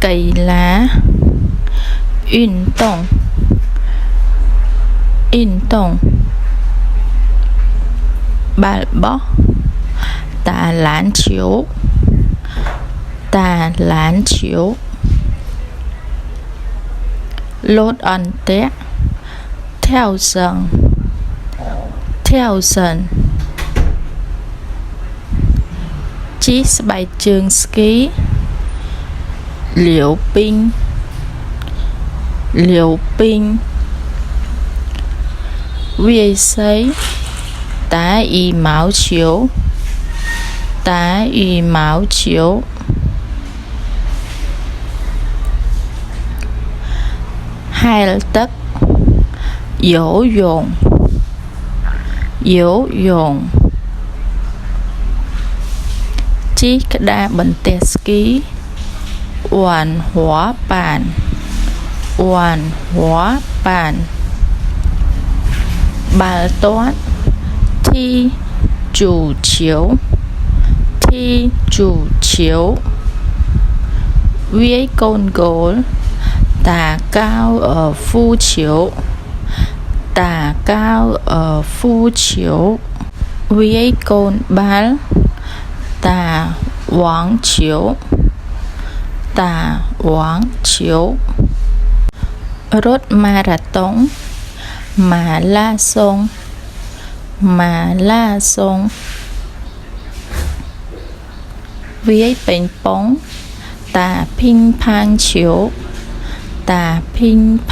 cây lá运动ball bóng打篮球lốt on té theo sân chiếc bài trường ski liễu pin vi sấy đá羽毛球hai tất游泳chiếc đá bắn tê ski玩滑板bài toán踢足球với con gấu đá cao ở phu chiếu với con bal đá quảng chiếu rốt marathon marathon với ping pong đá ping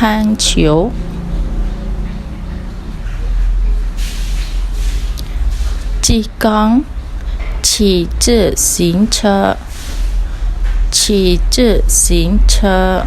pong chiếu chỉ con骑自行车